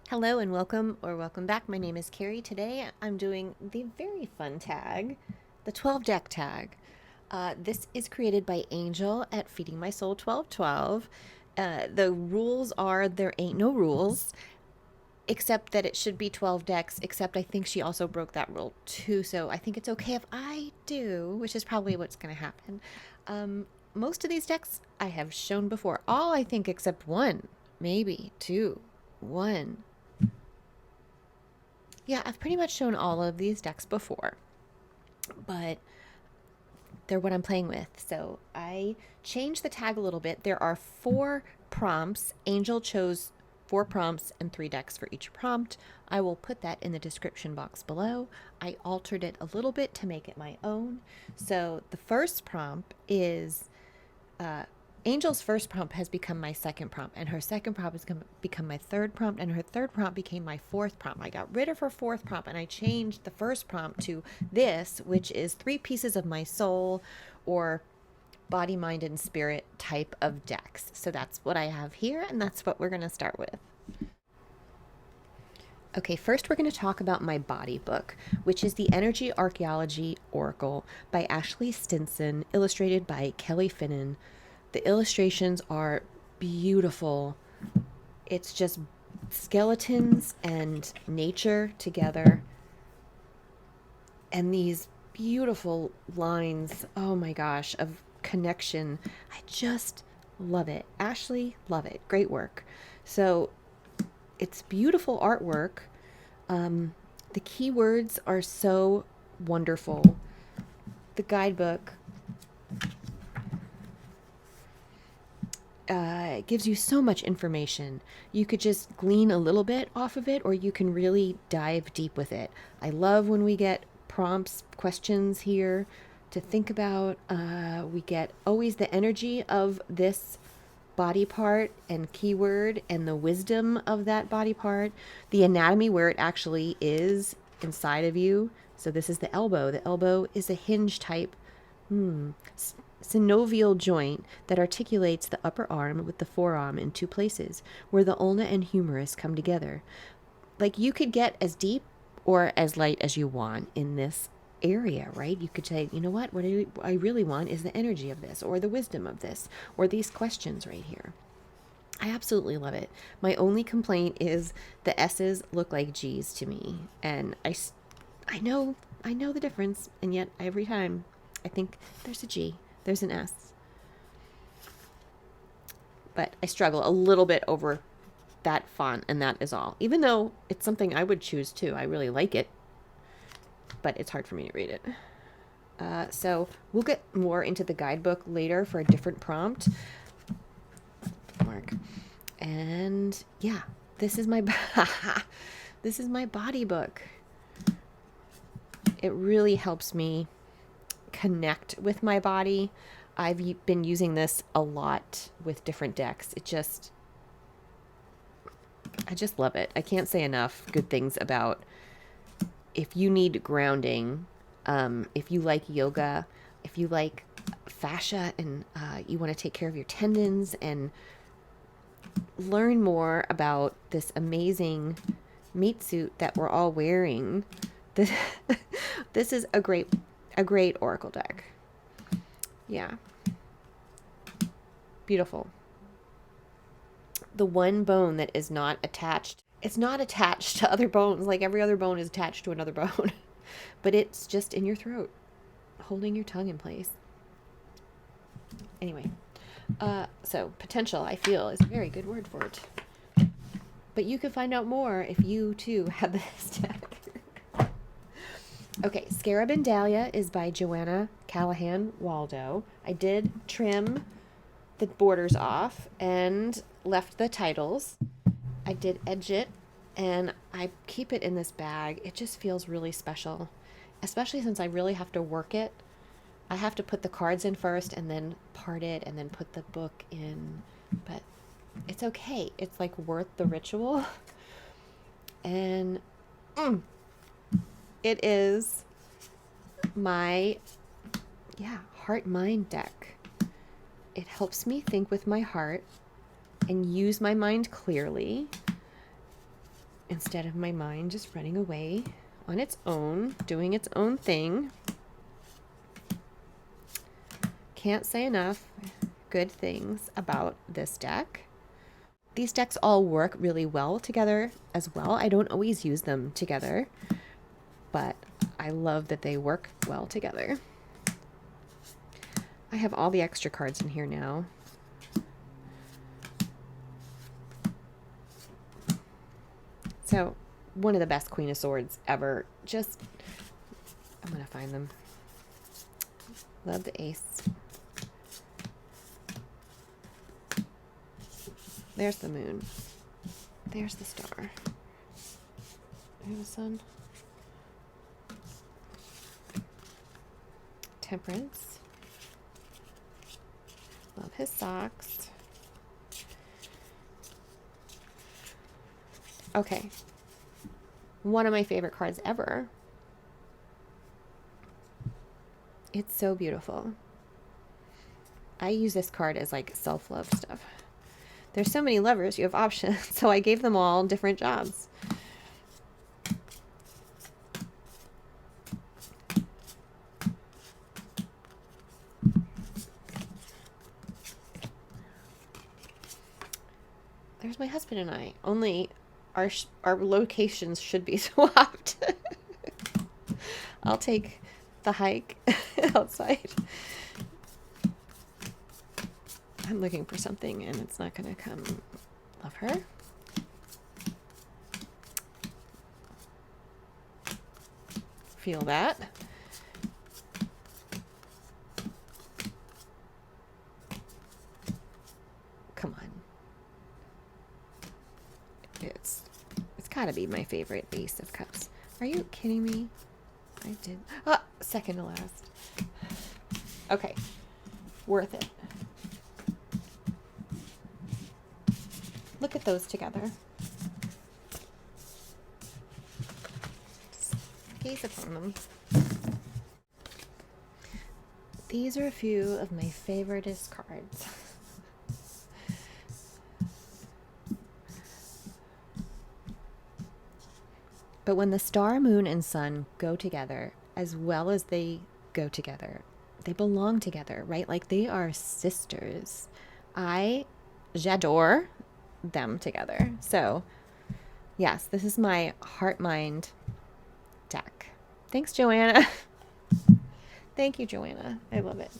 Hello and welcome or welcome back. My name is Carrie. Today I'm doing the very fun tag, the 12 deck tag. This is created by Angel at Feeding My Soul 1212. The rules are there ain't no rules, except that it should be 12 decks, except I think she also broke that rule too. So I think it's okay if I do, which is probably what's going to happen. Most of these decks I have shown before, all I think except one, maybe two, one. Yeah, I've pretty much shown all of these decks before, but they're what I'm playing with. So I changed the tag a little bit. There are 4 prompts. Angel chose 4 prompts and 3 decks for each prompt. I will put that in the description box below. I altered it a little bit to make it my own. So the first prompt is uh, Angel's first prompt has become my second prompt, and her second prompt has become my third prompt, and her third prompt became my fourth prompt. I got rid of her fourth prompt, and I changed the first prompt to this, which is 3 pieces of my soul, or body, mind, and spirit type of decks. So that's what I have here, and that's what we're going to start with. Okay, first we're going to talk about my body book, which is the Energy Archaeology Oracle by Ashley Stinson, illustrated by Kelly Finnan. The illustrations are beautiful. It's just skeletons and nature together. And these beautiful lines, oh my gosh, of connection. I just love it. Ashley, love it. Great work. So it's beautiful artwork. The keywords are so wonderful. The guidebook gives you so much information. You could just glean a little bit off of it, or you can really dive deep with it. I love when we get prompts, questions here to think about. We get always the energy of this body part and keyword and the wisdom of that body part, the anatomy where it actually is inside of you. So this is the elbow. The elbow is a hinge type synovial joint that articulates the upper arm with the forearm in 2 places where the ulna and humerus come together. Like, you could get as deep or as light as you want in this area, right? You could say, you know what I really want is the energy of this, or the wisdom of this, or these questions right here. I absolutely love it. My only complaint is the S's look like G's to me, and I know the difference, and yet every time I think there's a G, there's an S. But I struggle a little bit over that font, and that is all. Even though it's something I would choose too. I really like it, but it's hard for me to read it. So we'll get more into the guidebook later for a different prompt. Mark. And yeah, this is my this is my body book. It really helps me connect with my body. I've been using this a lot with different decks. I just love it. I can't say enough good things about if you need grounding, if you like yoga, if you like fascia and you want to take care of your tendons and learn more about this amazing meat suit that we're all wearing. This, this is a great oracle deck. Yeah. Beautiful. The one bone that is not attached, it's not attached to other bones. Like, every other bone is attached to another bone, but it's just in your throat, holding your tongue in place. Anyway, so potential, I feel, is a very good word for it. But you can find out more if you too have this deck. Okay, Scarab and Dahlia is by Joanna Callahan Waldo. I did trim the borders off and left the titles. I did edge it, and I keep it in this bag. It just feels really special, especially since I really have to work it. I have to put the cards in first and then part it and then put the book in, but it's okay. It's like worth the ritual. And it is my heart mind deck. It helps me think with my heart and use my mind clearly. instead of my mind just running away on its own, doing its own thing. Can't say enough good things about this deck. These decks all work really well together as well. I don't always use them together, but I love that they work well together. I have all the extra cards in here now. So, one of the best Queen of Swords ever. Just, I'm going to find them. Love the ace. There's the moon. There's the star. There's the sun. Temperance. Love his socks. Okay. One of my favorite cards ever. It's so beautiful. I use this card as like self-love stuff. There's so many lovers, you have options, so I gave them all different jobs. There's my husband and I. Only our locations should be swapped. I'll take the hike outside. I'm looking for something and it's not going to come. Love her. Feel that. Come on. It's got to be my favorite Ace of Cups. Are you kidding me? I did. Ah, second to last. Okay. Worth it. Look at those together. Just gaze upon them. These are a few of my favoriteest cards. But when the star, moon, and sun go together, as well as they go together, they belong together, right? Like they are sisters. J'adore them together. So yes, this is my heart mind deck. Thanks, Joanna. Thank you, Joanna. I love it.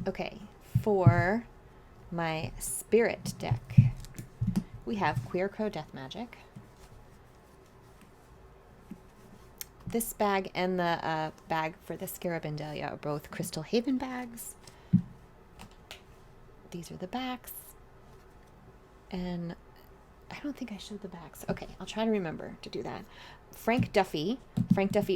Okay, for my spirit deck, we have Queer Crow Death Magic. This bag and the bag for the Scarab and Dahlia are both Crystal Haven bags. These are the backs. And I don't think I showed the backs. Okay, I'll try to remember to do that. Frank Duffy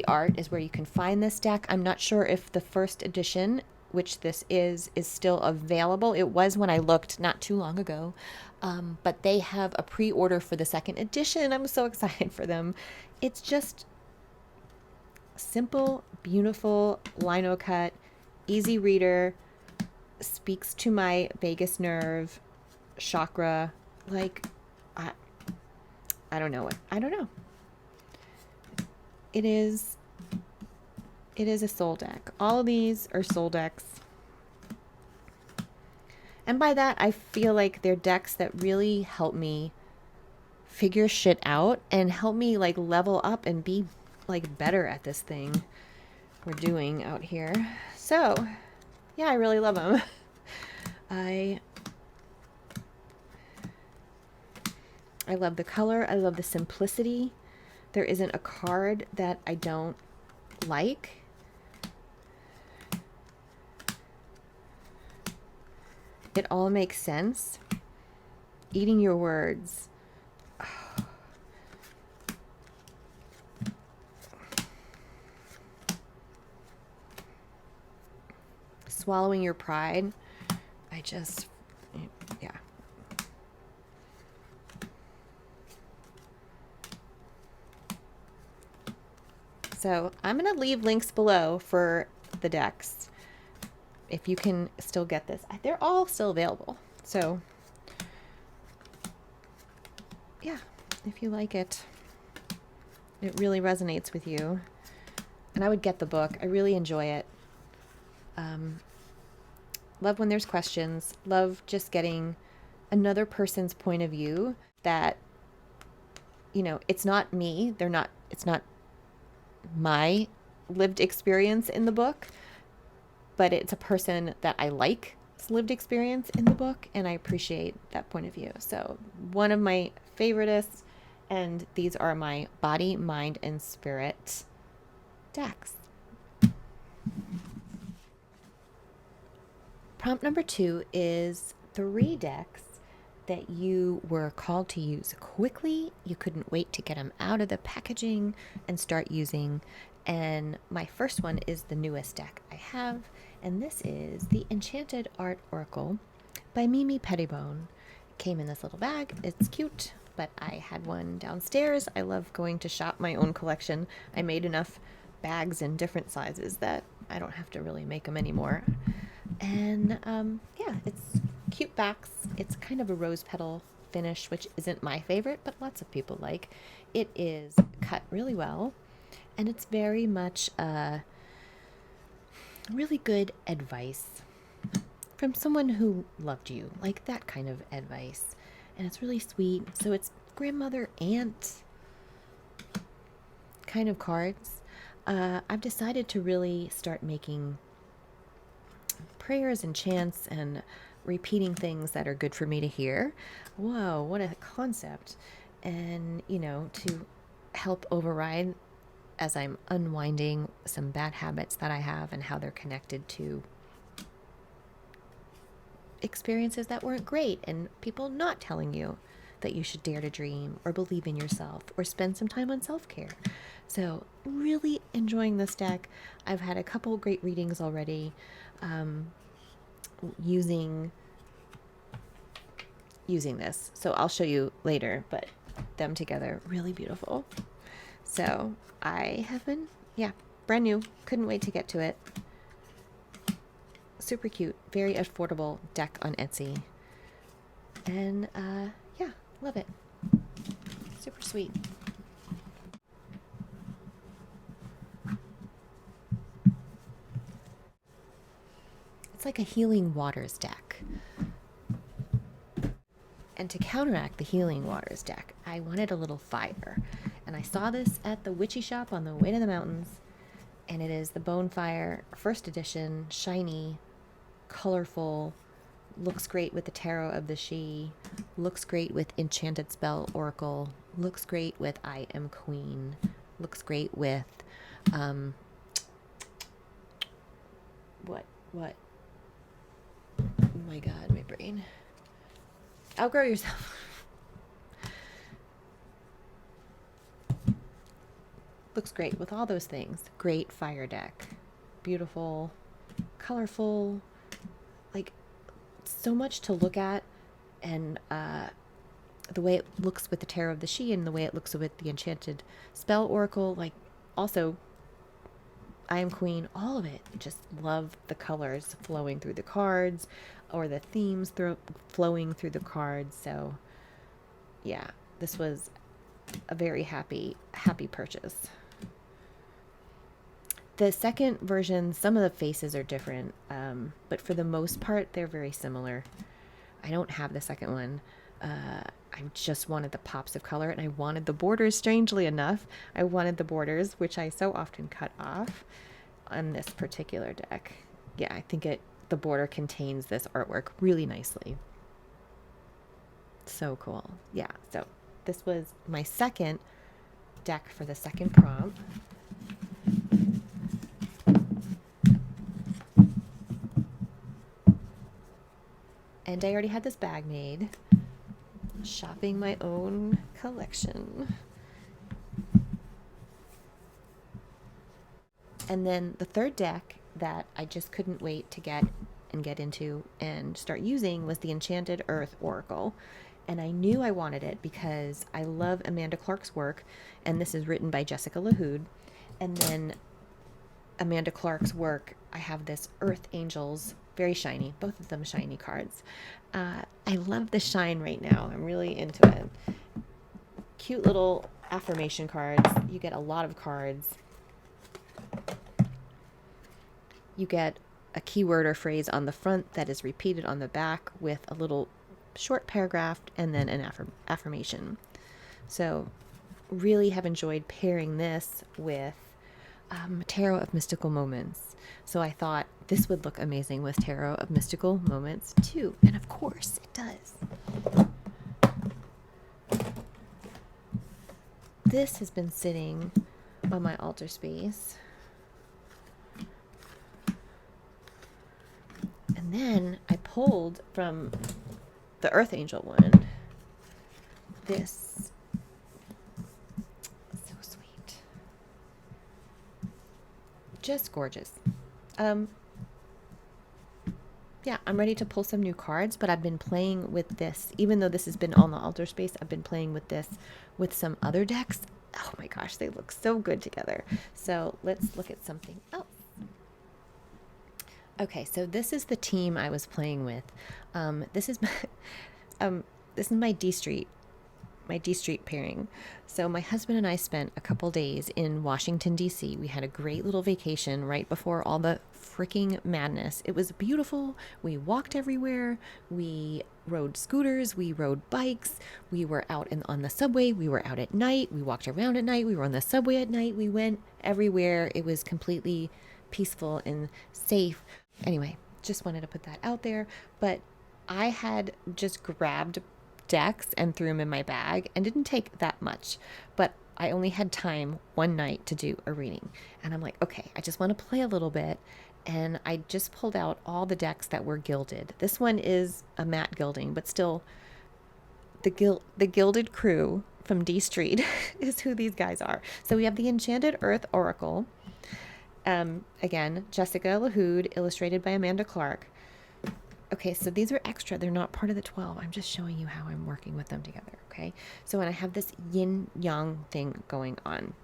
art is where you can find this deck. I'm not sure if the first edition, which this is still available. It was when I looked not too long ago. But they have a pre-order for the second edition. I'm so excited for them. It's just simple, beautiful, lino cut, easy reader, speaks to my vagus nerve, chakra. Like, I don't know. I don't know. It is a soul deck. All of these are soul decks. And by that, I feel like they're decks that really help me figure shit out and help me like level up and be like better at this thing we're doing out here. So yeah, I really love them. I love the color. I love the simplicity. There isn't a card that I don't like. It all makes sense. Eating your words. Swallowing your pride. Yeah. So I'm going to leave links below for the decks. if you can still get this, they're all still available. So yeah, if you like it, it really resonates with you. And I would get the book. I really enjoy it. Love when there's questions. Love just getting another person's point of view that, you know, it's not me. It's not my lived experience in the book, but it's a person that I like's lived experience in the book, and I appreciate that point of view. So one of my favorites, and these are my body, mind, and spirit decks. Prompt number 2 is 3 decks that you were called to use quickly. You couldn't wait to get them out of the packaging and start using. And my first one is the newest deck I have, and this is the Enchanted Art Oracle by Mimi Pettibone. It came in this little bag. It's cute, but I had one downstairs. I love going to shop my own collection. I made enough bags in different sizes that I don't have to really make them anymore. And yeah, it's cute backs. It's kind of a rose petal finish, which isn't my favorite, but lots of people like. It is cut really well, and it's very much really good advice from someone who loved you, like that kind of advice. And it's really sweet. So it's grandmother, aunt kind of cards. I've decided to really start making prayers and chants and repeating things that are good for me to hear. Whoa, what a concept. And, you know, to help override as I'm unwinding some bad habits that I have and how they're connected to experiences that weren't great and people not telling you that you should dare to dream or believe in yourself or spend some time on self-care. So really enjoying this deck. I've had a couple great readings already using this. So I'll show you later, but them together, really beautiful. So I have been, brand new. Couldn't wait to get to it. Super cute, very affordable deck on Etsy. And yeah, love it. Super sweet. It's like a Healing Waters deck. And to counteract the Healing Waters deck, I wanted a little fire. And I saw this at the witchy shop on the way to the mountains. And it is the Bonefire first edition, shiny, colorful, looks great with the Tarot of the She, looks great with Enchanted Spell Oracle, looks great with I Am Queen, looks great with what? Oh my god, my brain. Outgrow Yourself. Looks great with all those things. Great fire deck. Beautiful, colorful, like so much to look at, and the way it looks with the Tarot of the She and the way it looks with the Enchanted Spell Oracle, like also I Am Queen, all of it. Just love the colors flowing through the cards or the themes flowing through the cards. So yeah, this was a very happy purchase. The second version, some of the faces are different, but for the most part, they're very similar. I don't have the second one. I just wanted the pops of color, and I wanted the borders, strangely enough. I wanted the borders, which I so often cut off on this particular deck. Yeah, I think the border contains this artwork really nicely. So cool. Yeah, so this was my second deck for the second prompt. And I already had this bag made. Shopping my own collection. And then the third deck that I just couldn't wait to get into and start using was the Enchanted Earth Oracle. And I knew I wanted it because I love Amanda Clark's work, and this is written by Jessica LaHood. And then Amanda Clark's work, I have this Earth Angels, very shiny, both of them shiny cards. I love the shine right now. I'm really into it. Cute little affirmation cards. You get a lot of cards. You get a keyword or phrase on the front that is repeated on the back with a little short paragraph and then an affirmation. So really have enjoyed pairing this with Tarot of Mystical Moments. So I thought this would look amazing with Tarot of Mystical Moments too. And of course it does. This has been sitting on my altar space. And then I pulled from the Earth Angel one this. So sweet. Just gorgeous. Yeah, I'm ready to pull some new cards, but I've been playing with this. Even though this has been on the altar space, I've been playing with this with some other decks. Oh my gosh, they look so good together. So let's look at something else. Okay, so this is the team I was playing with. This is my D Street pairing. So my husband and I spent a couple days in Washington, D.C. We had a great little vacation right before all the freaking madness. It was beautiful. We walked everywhere. We rode scooters. We rode bikes. We were out on the subway. We were out at night. We walked around at night. We were on the subway at night. We went everywhere. It was completely peaceful and safe. Anyway, just wanted to put that out there. But I had just grabbed decks and threw them in my bag and didn't take that much, but I only had time one night to do a reading, and I'm like, okay, I just want to play a little bit, and I just pulled out all the decks that were gilded. This one is a matte gilding, but still the gilded crew from D Street is who these guys are. So we have the Enchanted Earth Oracle, again, Jessica LaHood, illustrated by Amanda Clark. Okay, so these are extra. They're not part of the 12. I'm just showing you how I'm working with them together, okay? So when I have this yin-yang thing going on.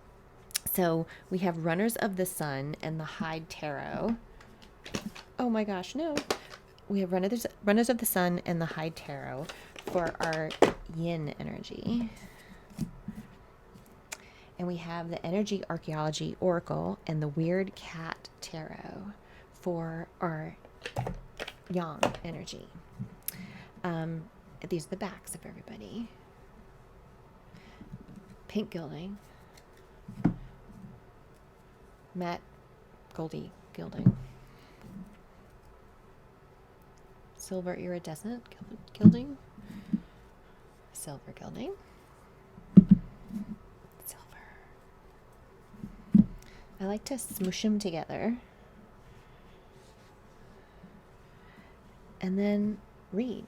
So we have Runners of the Sun and the Hyde Tarot. Oh my gosh, no. We have Runners of the Sun and the Hyde Tarot for our yin energy. And we have the Energy Archaeology Oracle and the Weird Cat Tarot for our yang energy. These are the backs of everybody. Pink gilding, matte goldy gilding, silver iridescent gilding, silver gilding, silver. I like to smoosh them together and then read.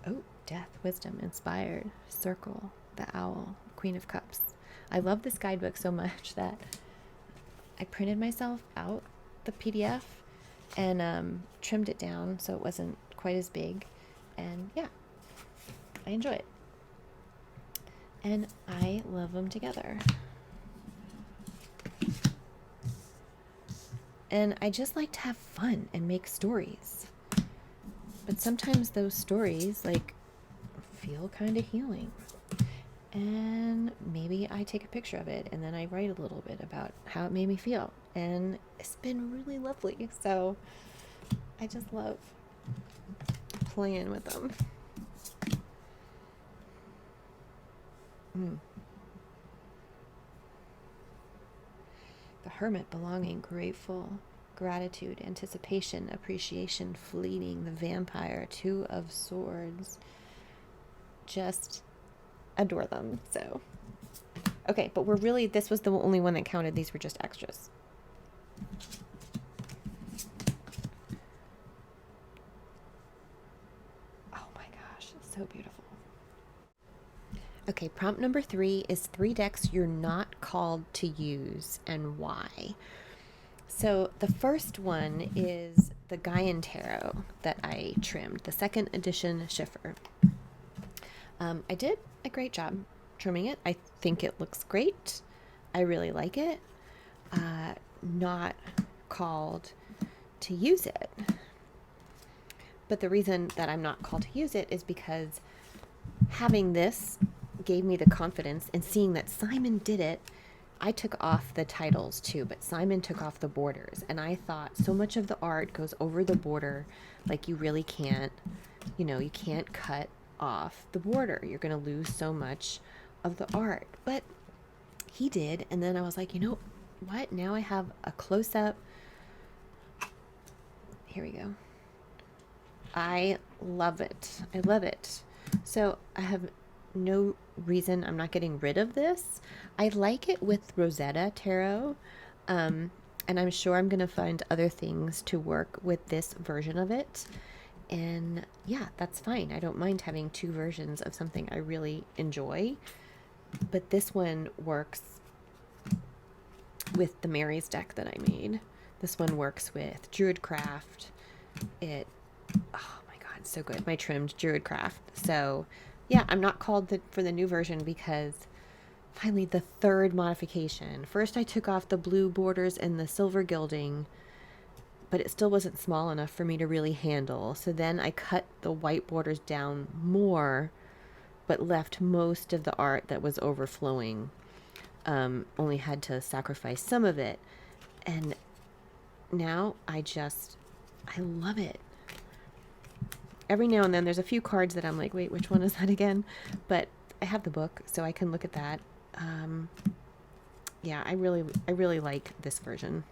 Oh, Death, Wisdom, Inspired, Circle, the Owl, Queen of Cups. I love this guidebook so much that I printed myself out the PDF and trimmed it down so it wasn't quite as big. And yeah, I enjoy it. And I love them together. And I just like to have fun and make stories. But sometimes those stories feel kind of healing. And maybe I take a picture of it and then I write a little bit about how it made me feel. And it's been really lovely. So I just love playing with them. The Hermit, belonging, grateful, gratitude, anticipation, appreciation, fleeting, the Vampire, Two of Swords. Just adore them. So, okay, but this was the only one that counted. These were just extras. Oh my gosh, so beautiful. Okay, prompt number 3 is 3 decks you're not called to use and why. So the first one is the Gaian Tarot that I trimmed, the 2nd edition Schiffer. I did a great job trimming it. I think it looks great. I really like it. Not called to use it. But the reason that I'm not called to use it is because having this gave me the confidence, and seeing that Simon did it. I took off the titles too, but Simon took off the borders. And I thought so much of the art goes over the border, like you really can't, you can't cut off the border. You're going to lose so much of the art. But he did. And then I was like, you know what? Now I have a close up. Here we go. I love it. I love it. So I have no reason I'm not getting rid of this. I like it with Rosetta Tarot, and I'm sure I'm going to find other things to work with this version of it. And yeah, that's fine. I don't mind having two versions of something I really enjoy. But this one works with the Mary's deck that I made. This one works with Druidcraft. Oh my God, it's so good. My trimmed Druidcraft. So yeah, I'm not called for the new version because finally the third modification. First I took off the blue borders and the silver gilding, but it still wasn't small enough for me to really handle. So then I cut the white borders down more, but left most of the art that was overflowing. Only had to sacrifice some of it. And now I love it. Every now and then there's a few cards that I'm like, wait, which one is that again? But I have the book, so I can look at that. Yeah, I really like this version.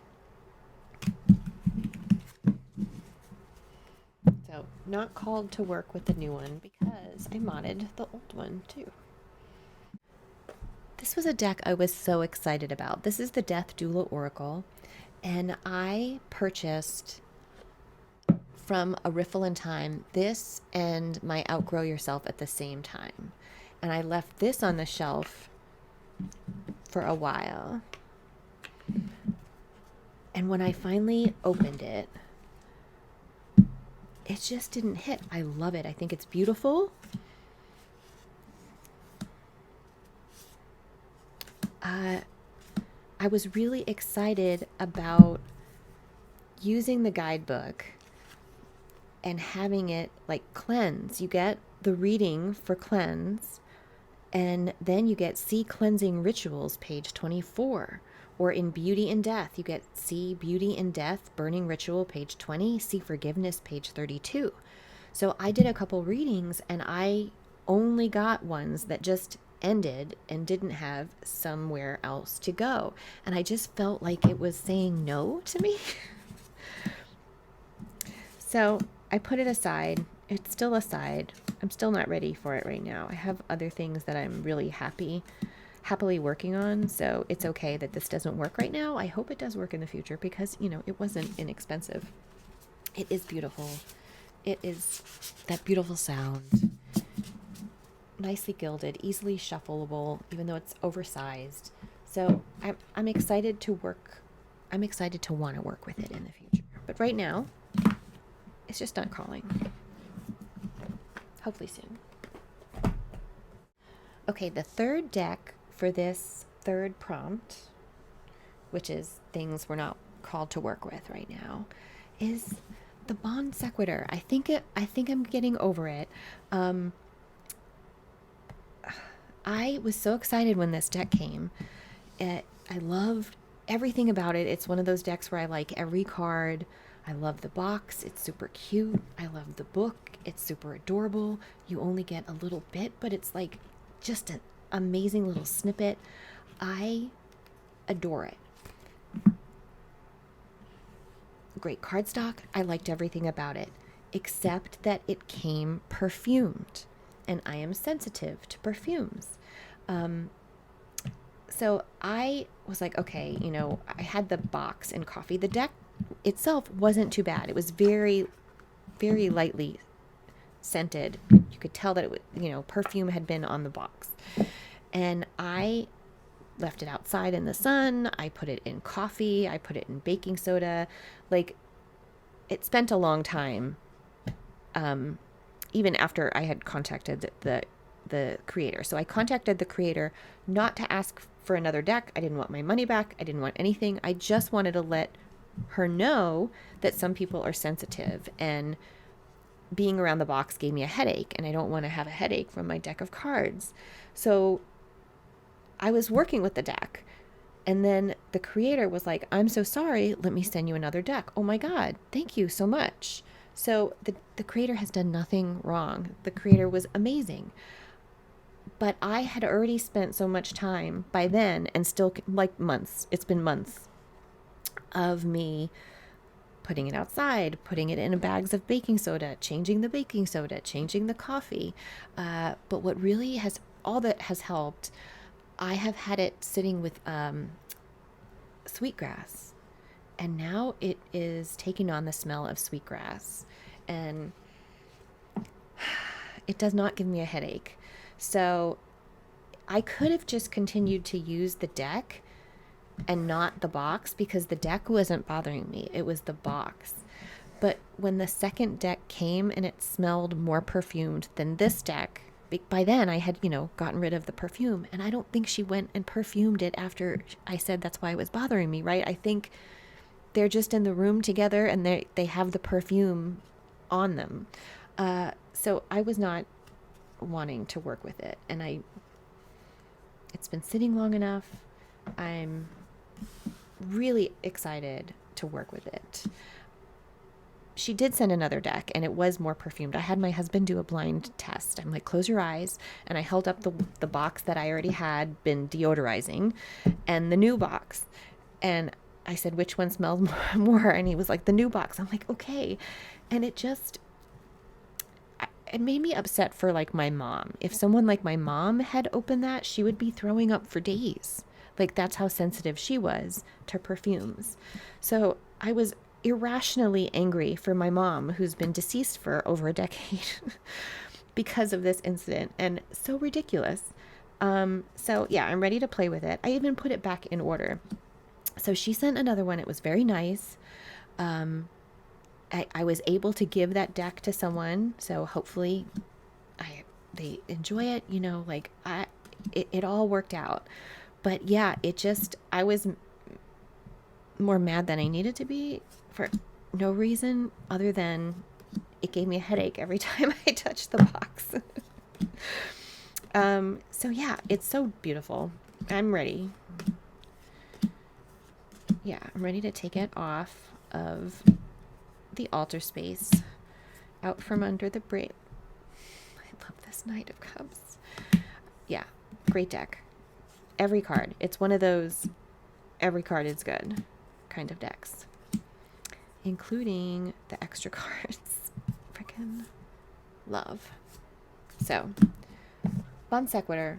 So not called to work with the new one because I modded the old one too. This was a deck I was so excited about. This is the Death Doula Oracle, and I purchased from A Riffle in Time this and my Outgrow Yourself at the same time. And I left this on the shelf for a while. And when I finally opened it, it just didn't hit. I love it. I think it's beautiful. I was really excited about using the guidebook and having it like cleanse. You get the reading for cleanse, and then you get See Cleansing Rituals, page 24. Or in Beauty and Death, you get See Beauty and Death, Burning Ritual, page 20, See Forgiveness, page 32. So I did a couple readings, and I only got ones that just ended and didn't have somewhere else to go. And I just felt like it was saying no to me. So I put it aside. It's still aside. I'm still not ready for it right now. I have other things that I'm really happily working on. So it's okay that this doesn't work right now. I hope it does work in the future because, it wasn't inexpensive. It is beautiful. It is that beautiful sound. Nicely gilded, easily shuffleable, even though it's oversized. So I'm excited to work. I'm excited to want to work with it in the future. But right now, it's just not calling. Hopefully soon. Okay, the third deck for this third prompt, which is things we're not called to work with right now, is the Bon Sequitur. I think I'm getting over it. I was so excited when this deck came. I loved everything about it. It's one of those decks where I like every card. I love the box. It's super cute. I love the book. It's super adorable. You only get a little bit, but it's like just an amazing little snippet. I adore it. Great cardstock. I liked everything about it, except that it came perfumed. And I am sensitive to perfumes. So I was like, okay, I had the box and coffee. The deck itself wasn't too bad. It was very, very lightly scented. You could tell that it was, perfume had been on the box. And I left it outside in the sun. I put it in coffee. I put it in baking soda. Like, it spent a long time. Even after I had contacted the creator. So I contacted the creator not to ask for another deck. I didn't want my money back. I didn't want anything. I just wanted to let her know that some people are sensitive, and being around the box gave me a headache, and I don't want to have a headache from my deck of cards. So I was working with the deck, and then the creator was like, I'm so sorry, let me send you another deck. Oh my God, thank you so much. So the creator has done nothing wrong. The creator was amazing. But I had already spent so much time by then, and still, like, months, it's been months of me putting it outside, putting it in bags of baking soda, changing the baking soda, changing the coffee. But what really has, all that has helped, I have had it sitting with sweetgrass. And now it is taking on the smell of sweetgrass. And it does not give me a headache. So I could have just continued to use the deck and not the box, because the deck wasn't bothering me. It was the box. But when the second deck came and it smelled more perfumed than this deck, by then I had, gotten rid of the perfume. And I don't think she went and perfumed it after I said that's why it was bothering me, right? I think they're just in the room together and they have the perfume on them. So I was not wanting to work with it. And it's been sitting long enough. I'm really excited to work with it. She did send another deck, and it was more perfumed. I had my husband do a blind test. I'm like, close your eyes. And I held up the box that I already had been deodorizing and the new box. And I said, which one smells more? And he was like, the new box. I'm like, okay. And it made me upset for, like, my mom. If someone like my mom had opened that, she would be throwing up for days. Like, that's how sensitive she was to perfumes. So I was irrationally angry for my mom, who's been deceased for over a decade because of this incident, and so ridiculous. So yeah, I'm ready to play with it. I even put it back in order. So she sent another one. It was very nice. I was able to give that deck to someone, so hopefully they enjoy it. It all worked out. But yeah, I was more mad than I needed to be for no reason other than it gave me a headache every time I touched the box. So yeah, it's so beautiful. I'm ready. Yeah, I'm ready to take it off of the altar space, out from under the braid. I love this Knight of Cups. Yeah, great deck. Every card. It's one of those every card is good kind of decks, including the extra cards. Freaking love. So, Bon Sequitur,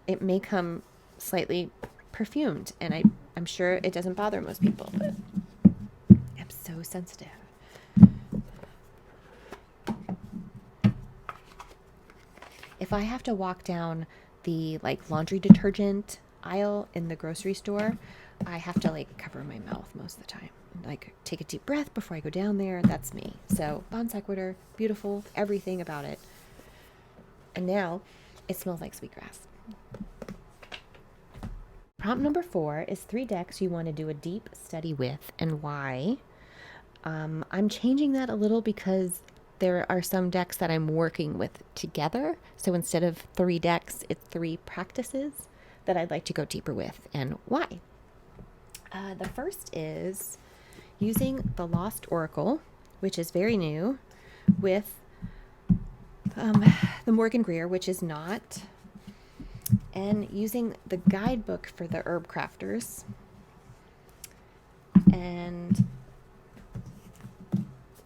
it may come slightly perfumed, and I'm sure it doesn't bother most people, but I'm so sensitive. If I have to walk down the laundry detergent aisle in the grocery store, I have to cover my mouth most of the time. Take a deep breath before I go down there. That's me. So Bon Sequitur, beautiful, everything about it. And now it smells like sweetgrass. Prompt number 4 is 3 decks you want to do a deep study with, and why. I'm changing that a little because there are some decks that I'm working with together. So instead of 3 decks, it's 3 practices that I'd like to go deeper with, and why. The first is using the Lost Oracle, which is very new, with the Morgan Greer, which is not, and using the guidebook for the herb crafters. And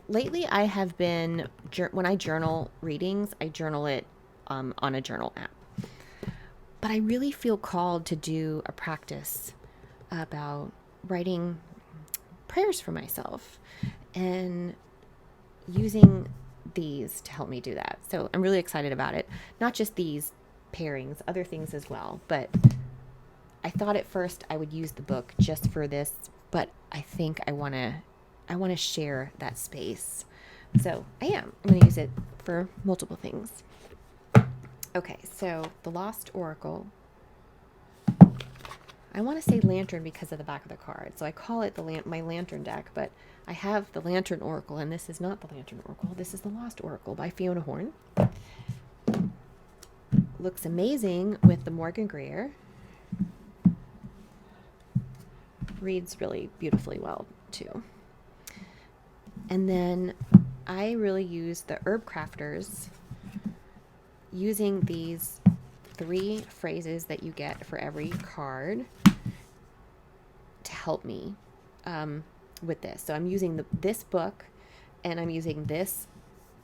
lately I have been, when I journal readings, I journal it on a journal app. But I really feel called to do a practice about writing prayers for myself and using these to help me do that. So I'm really excited about it. Not just these pairings, other things as well. But I thought at first I would use the book just for this, but I think I want to share that space. So I'm going to use it for multiple things. Okay, so the Lost Oracle. I want to say lantern because of the back of the card. So I call it my lantern deck, but I have the Lantern Oracle, and this is not the Lantern Oracle. This is the Lost Oracle by Fiona Horn. Looks amazing with the Morgan Greer. Reads really beautifully well, too. And then I really use the Herb Crafters using these 3 phrases that you get for every card to help me with this. So I'm using this book, and I'm using this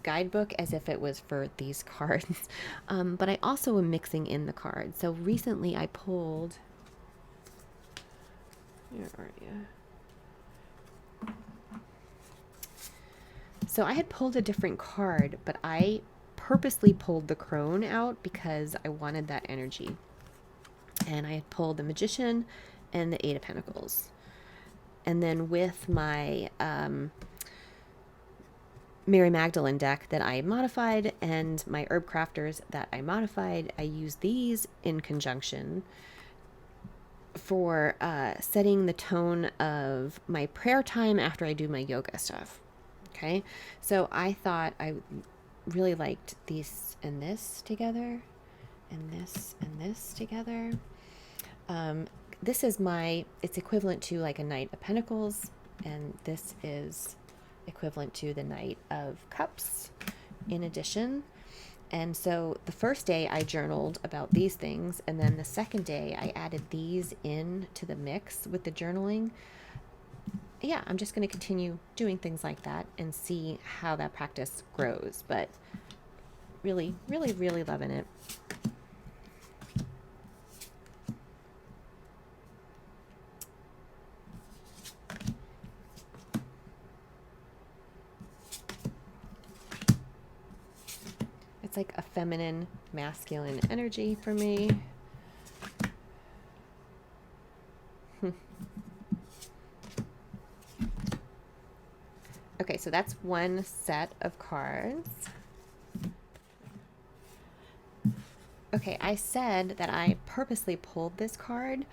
guidebook as if it was for these cards. But I also am mixing in the cards. So recently I pulled... Where are you? So I had pulled a different card, but I purposely pulled the Crone out because I wanted that energy. And I had pulled the Magician and the 8 of Pentacles. And then with my Mary Magdalene deck that I modified and my Herb Crafters that I modified, I used these in conjunction for setting the tone of my prayer time after I do my yoga stuff. Okay, so I thought I really liked these and this together, and this and this together. This is it's equivalent to like a Knight of Pentacles, and this is equivalent to the Knight of Cups in addition. And so the first day I journaled about these things, and then the second day I added these in to the mix with the journaling. Yeah, I'm just going to continue doing things like that and see how that practice grows, but really, really, really loving it. It's like a feminine, masculine energy for me. Okay, so that's one set of cards. Okay, I said that I purposely pulled this card,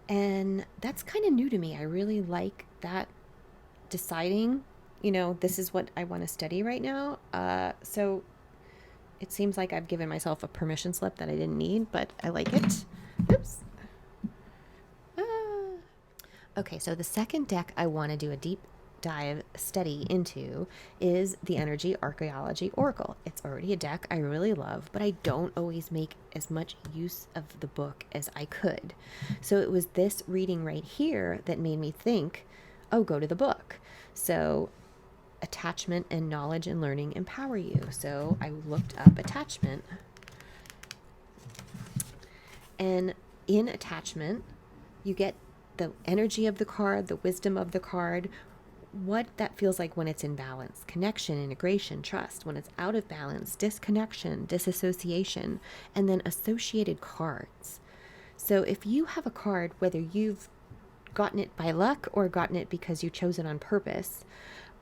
and that's kind of new to me. I really like that deciding, this is what I want to study right now. So it seems like I've given myself a permission slip that I didn't need, but I like it. Oops. Okay, so the second deck I want to do a deep dive study into is the Energy Archaeology Oracle. It's already a deck I really love, but I don't always make as much use of the book as I could. So it was this reading right here that made me think, oh, go to the book. So attachment and knowledge and learning empower you. So I looked up attachment. And in attachment, you get the energy of the card, the wisdom of the card, what that feels like when it's in balance, connection, integration, trust, when it's out of balance, disconnection, disassociation, and then associated cards. So if you have a card, whether you've gotten it by luck or gotten it because you chose it on purpose,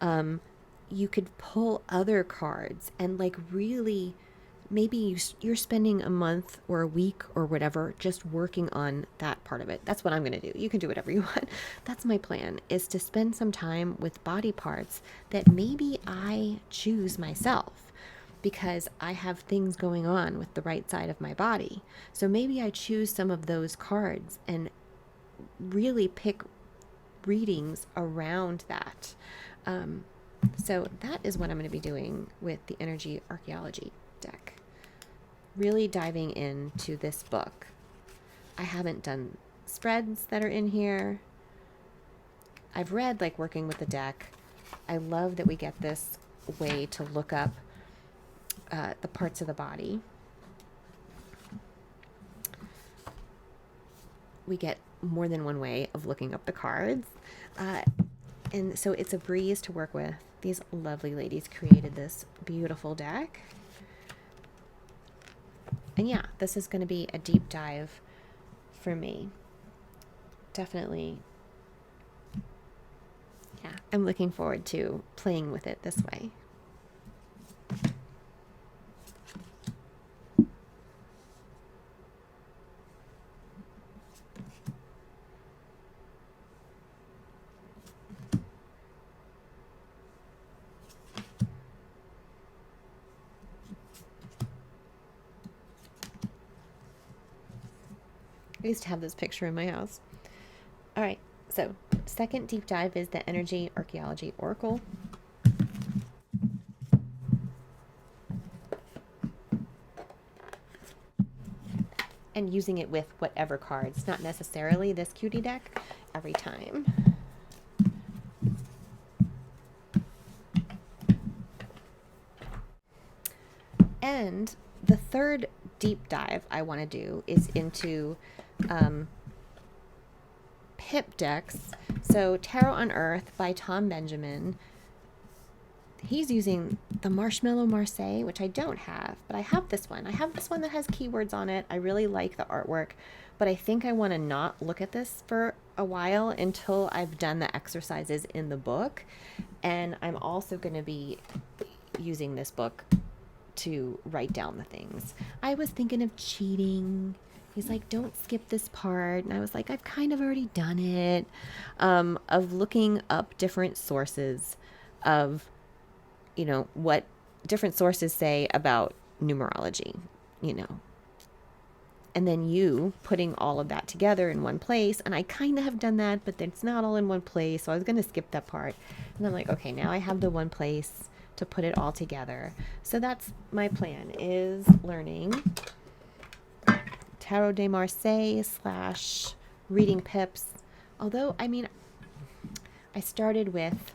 you could pull other cards and like really, maybe you're spending a month or a week or whatever just working on that part of it. That's what I'm going to do. You can do whatever you want. That's my plan, is to spend some time with body parts that maybe I choose myself because I have things going on with the right side of my body. So maybe I choose some of those cards and really pick readings around that. So that is what I'm going to be doing with the Energy Archaeology deck. Really diving into this book. I haven't done spreads that are in here. I've read like working with the deck. I love that we get this way to look up the parts of the body. We get more than one way of looking up the cards. And so it's a breeze to work with. These lovely ladies created this beautiful deck. And yeah, this is going to be a deep dive for me. Definitely. Yeah, I'm looking forward to playing with it this way. I used to have this picture in my house. All right, so second deep dive is the Energy Archaeology Oracle. And using it with whatever cards, not necessarily this cutie deck every time. And the third deep dive I want to do is into pip decks. So Tarot on Earth by Tom Benjamin. He's using the Marshmallow Marseille, which I don't have, but I have this one. I have this one that has keywords on it. I really like the artwork, but I think I want to not look at this for a while until I've done the exercises in the book. And I'm also going to be using this book to write down the things. I was thinking of cheating. He's like, don't skip this part. And I was like, I've kind of already done it. Of looking up different sources of, you know, what different sources say about numerology, you know. And then you putting all of that together in one place. And I kind of have done that, but it's not all in one place. So I was going to skip that part. And I'm like, okay, now I have the one place to put it all together. So that's my plan, is learning Tarot de Marseille / reading pips. Although, I mean, I started with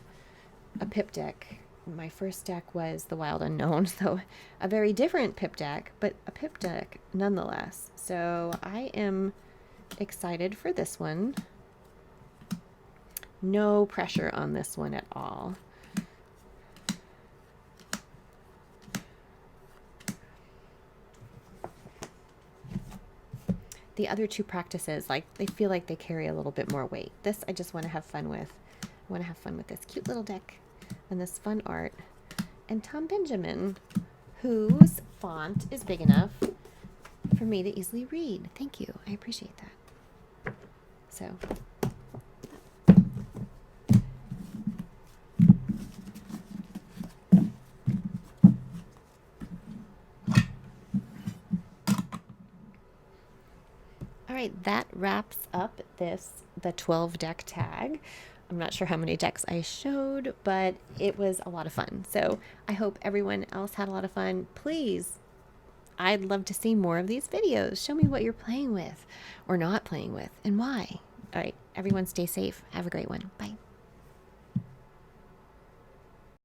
a pip deck. My first deck was the Wild Unknown, so a very different pip deck, but a pip deck nonetheless. So I am excited for this one. No pressure on this one at all. The other two practices, like, they feel like they carry a little bit more weight. This I just want to have fun with. I want to have fun with this cute little deck and this fun art. And Tom Benjamin, whose font is big enough for me to easily read. Thank you. I appreciate that. So all right, that wraps up the 12 deck tag. I'm not sure how many decks I showed, but it was a lot of fun. So I hope everyone else had a lot of fun. Please, I'd love to see more of these videos. Show me what you're playing with or not playing with and why. All right, everyone stay safe. Have a great one. Bye.